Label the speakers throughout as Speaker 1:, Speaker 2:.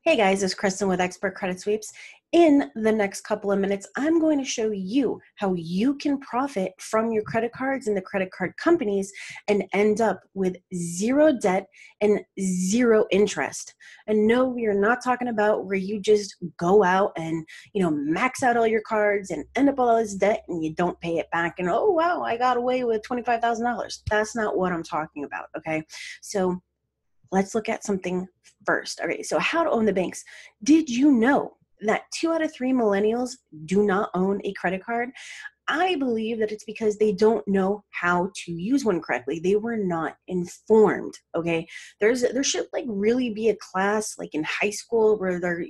Speaker 1: Hey guys, it's Kristen with Expert Credit Sweeps. In the next couple of minutes, I'm going to show you how you can profit from your credit cards and the credit card companies and end up with zero debt and zero interest. And no, we are not talking about where you just go out and, max out all your cards and end up with all this debt and you don't pay it back and, oh, wow, I got away with $25,000. That's not what I'm talking about, okay? So let's look at something first. Okay, so how to own the banks. Did you know that 2 out of 3 millennials do not own a credit card? I believe that it's because they don't know how to use one correctly. They were not informed, okay? There should really be a class like in high school where they're,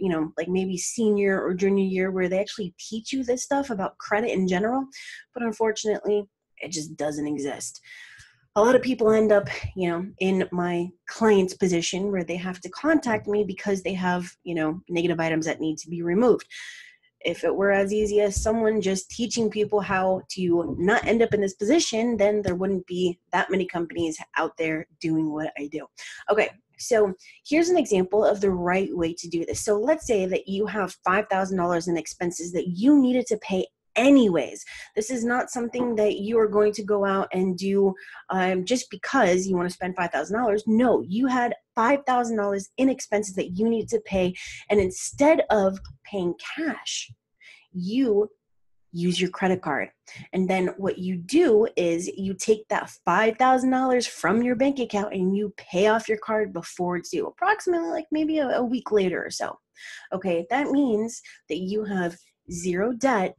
Speaker 1: maybe senior or junior year where they actually teach you this stuff about credit in general, but unfortunately, it just doesn't exist. A lot of people end up, in my client's position where they have to contact me because they have, negative items that need to be removed. If it were as easy as someone just teaching people how to not end up in this position, then there wouldn't be that many companies out there doing what I do. Okay, so here's an example of the right way to do this. So let's say that you have $5,000 in expenses that you needed to pay anyways. This is not something that you are going to go out and do just because you want to spend $5,000. No, you had $5,000 in expenses that you need to pay, and instead of paying cash, you use your credit card. And then what you do is you take that $5,000 from your bank account and you pay off your card before it's due, approximately maybe a week later or so. Okay, that means that you have zero debt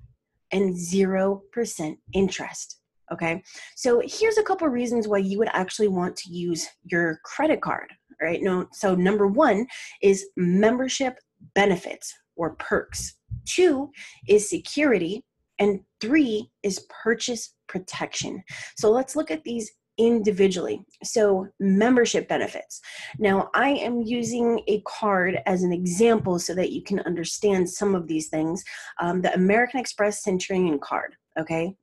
Speaker 1: and 0% interest, okay? So here's a couple of reasons why you would actually want to use your credit card, all right? So number 1 is membership benefits or perks. 2 is security, and 3 is purchase protection. So let's look at these individually. So membership benefits. Now, I am using a card as an example so that you can understand some of these things. The American Express Centurion card, okay,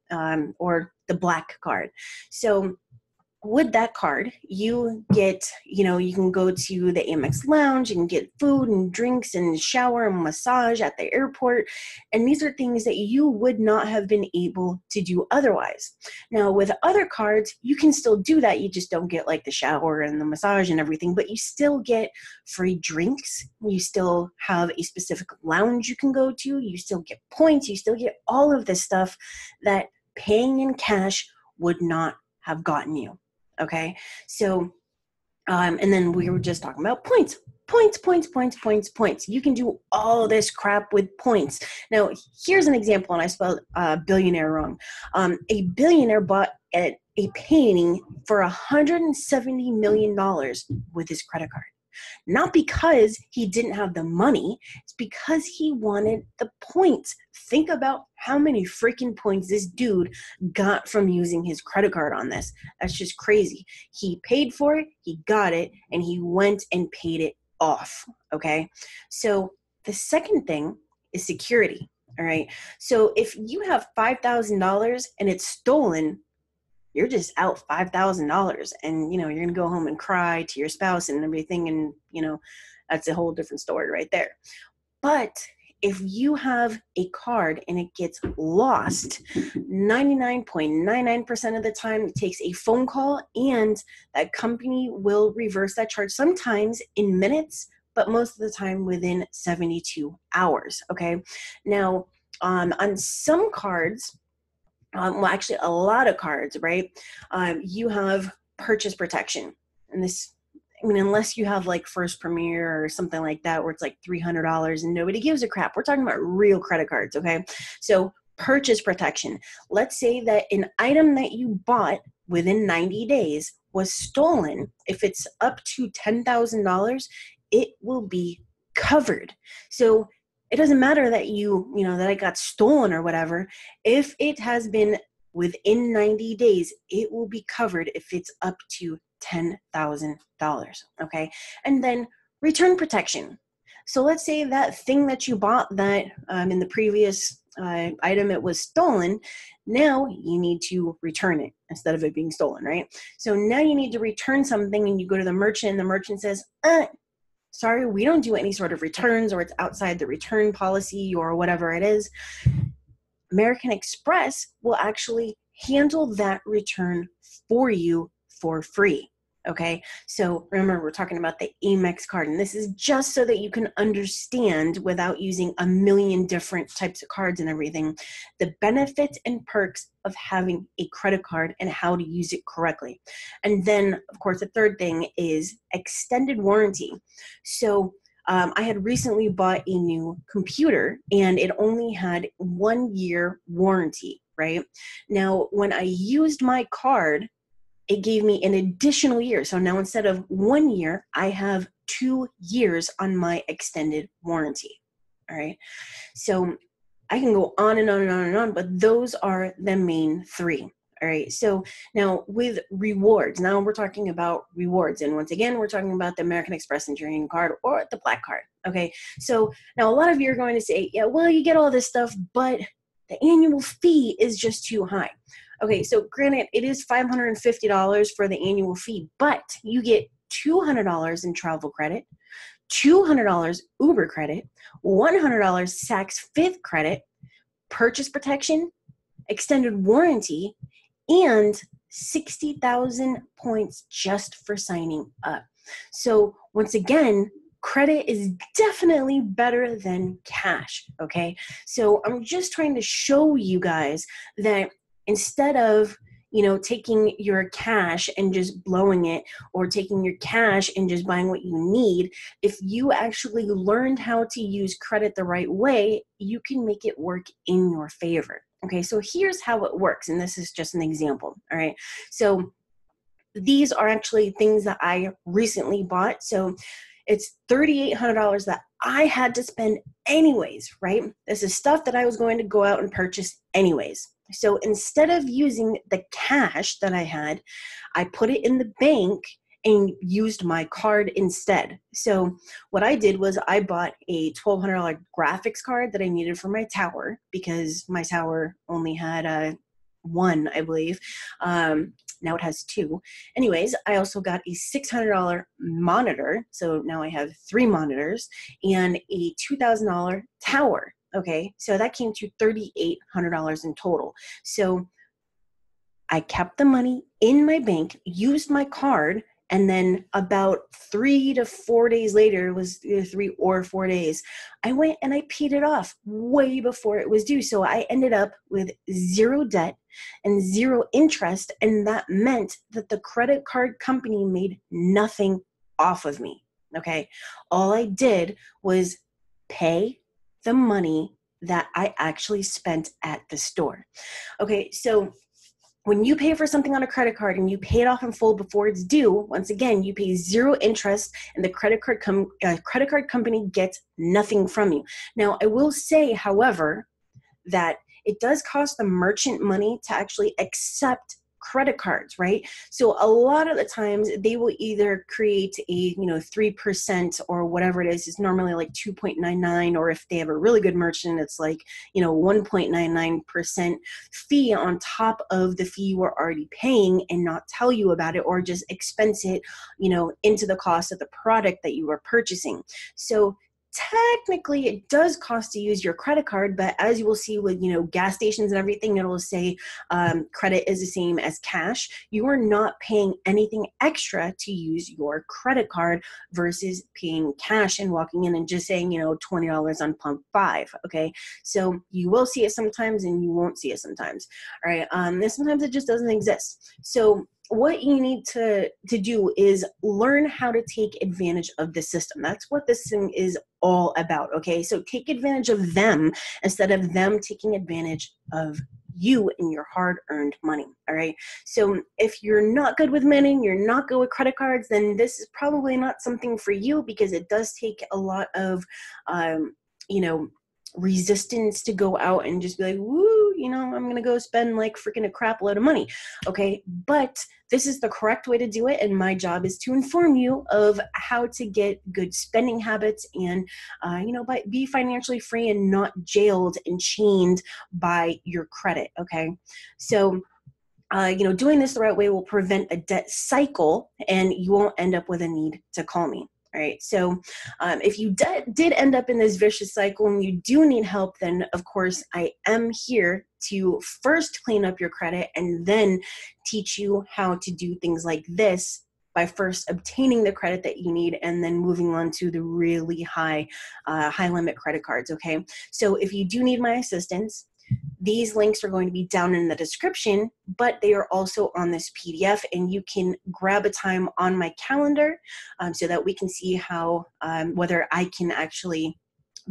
Speaker 1: or the black card. So with that card, you get, you can go to the Amex Lounge, you can get food and drinks and shower and massage at the airport. And these are things that you would not have been able to do otherwise. Now, with other cards, you can still do that. You just don't get like the shower and the massage and everything, but you still get free drinks. You still have a specific lounge you can go to. You still get points. You still get all of this stuff that paying in cash would not have gotten you. Okay, so, and then we were just talking about points. You can do all this crap with points. Now, here's an example, and I spelled billionaire wrong. A billionaire bought a painting for $170 million with his credit card. Not because he didn't have the money, it's because he wanted the points. Think about how many freaking points this dude got from using his credit card on this. That's just crazy. He paid for it, he got it, and he went and paid it off, okay? So the second thing is security, all right? So if you have $5,000 and it's stolen, you're just out $5,000 and, you're going to go home and cry to your spouse and everything. And, that's a whole different story right there. But if you have a card and it gets lost, 99.99% of the time it takes a phone call and that company will reverse that charge, sometimes in minutes, but most of the time within 72 hours. Okay. Now, on some cards, actually a lot of cards, right? You have purchase protection. And this, unless you have like First Premier or something like that, where it's like $300 and nobody gives a crap. We're talking about real credit cards, okay? So purchase protection. Let's say that an item that you bought within 90 days was stolen. If it's up to $10,000, it will be covered. So it doesn't matter that that it got stolen or whatever. If it has been within 90 days, it will be covered if it's up to $10,000, okay? And then return protection. So let's say that thing that you bought that in the previous item, it was stolen. Now you need to return it instead of it being stolen, right? So now you need to return something and you go to the merchant and the merchant says, sorry, we don't do any sort of returns, or it's outside the return policy or whatever it is. American Express will actually handle that return for you for free. Okay, so remember, we're talking about the Amex card, and this is just so that you can understand, without using a million different types of cards and everything, the benefits and perks of having a credit card and how to use it correctly. And then, of course, the third thing is extended warranty. So I had recently bought a new computer, and it only had 1 year warranty, right? Now, when I used my card, it gave me an additional year. So now instead of 1 year, I have 2 years on my extended warranty. All right. So I can go on and on and on and on, but those are the main three. All right. So now with rewards, now we're talking about rewards. And once again, we're talking about the American Express Enduring card or the Black card. Okay. So now a lot of you are going to say, yeah, well, you get all this stuff, but the annual fee is just too high. Okay, so granted, it is $550 for the annual fee, but you get $200 in travel credit, $200 Uber credit, $100 Saks Fifth credit, purchase protection, extended warranty, and 60,000 points just for signing up. So once again, credit is definitely better than cash, okay? So I'm just trying to show you guys that instead of, taking your cash and just blowing it, or taking your cash and just buying what you need, if you actually learned how to use credit the right way, you can make it work in your favor. Okay, so here's how it works, and this is just an example, all right? So these are actually things that I recently bought. So it's $3,800 that I had to spend anyways, right? This is stuff that I was going to go out and purchase anyways. So instead of using the cash that I had, I put it in the bank and used my card instead. So what I did was I bought a $1,200 graphics card that I needed for my tower, because my tower only had one, I believe. Now it has two. Anyways, I also got a $600 monitor. So now I have 3 monitors and a $2,000 tower. Okay, so that came to $3,800 in total. So I kept the money in my bank, used my card, and then about 3 to 4 days later, it was 3 or 4 days, I went and I paid it off way before it was due. So I ended up with 0 debt and 0 interest. And that meant that the credit card company made nothing off of me. Okay. All I did was pay the money that I actually spent at the store. Okay. So when you pay for something on a credit card and you pay it off in full before it's due, once again, you pay 0 interest, and the credit card company gets nothing from you. Now, I will say, however, that it does cost the merchant money to actually accept credit cards, right? So a lot of the times they will either create a 3% or whatever it is. It's normally like 2.99, or if they have a really good merchant, it's like 1.99% fee on top of the fee you were already paying, and not tell you about it, or just expense it into the cost of the product that you were purchasing. So technically it does cost to use your credit card, but as you will see with gas stations and everything, it'll say credit is the same as cash. You are not paying anything extra to use your credit card versus paying cash and walking in and just saying $20 on pump 5. Okay, so you will see it sometimes and you won't see it sometimes. All right, and sometimes it just doesn't exist. So what you need to do is learn how to take advantage of the system. That's what this thing is all about, okay? So take advantage of them instead of them taking advantage of you and your hard-earned money, all right? So if you're not good with money, you're not good with credit cards, then this is probably not something for you, because it does take a lot of, resistance to go out and just be like, woo, I'm going to go spend like freaking a crap load of money. Okay. But this is the correct way to do it. And my job is to inform you of how to get good spending habits and, be financially free and not jailed and chained by your credit. Okay. So, doing this the right way will prevent a debt cycle, and you won't end up with a need to call me. All right, so if you did end up in this vicious cycle and you do need help, then of course I am here to first clean up your credit and then teach you how to do things like this by first obtaining the credit that you need and then moving on to the really high limit credit cards, okay? So if you do need my assistance, these links are going to be down in the description, but they are also on this PDF, and you can grab a time on my calendar so that we can see how, whether I can actually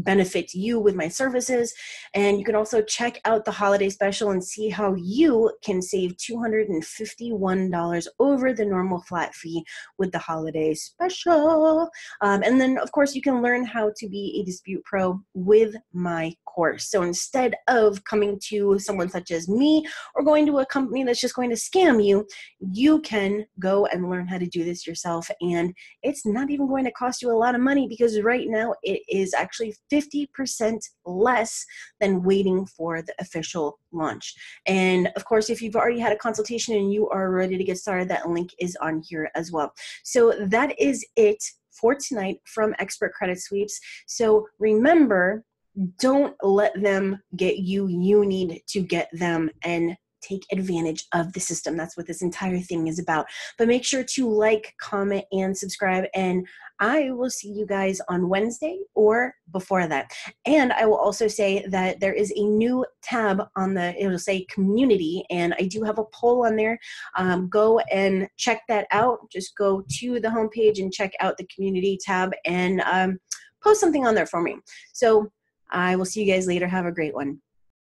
Speaker 1: benefit you with my services. And you can also check out the holiday special and see how you can save $251 over the normal flat fee with the holiday special. And then of course you can learn how to be a dispute pro with my course. So instead of coming to someone such as me or going to a company that's just going to scam you, you can go and learn how to do this yourself. And it's not even going to cost you a lot of money, because right now it is actually 50% less than waiting for the official launch. And of course, if you've already had a consultation and you are ready to get started, that link is on here as well. So that is it for tonight from Expert Credit Sweeps. So remember, don't let them get you. You need to get them and take advantage of the system. That's what this entire thing is about. But make sure to like, comment, and subscribe. And I will see you guys on Wednesday or before that. And I will also say that there is a new tab on it will say community, and I do have a poll on there. Go and check that out. Just go to the homepage and check out the community tab and post something on there for me. So I will see you guys later. Have a great one.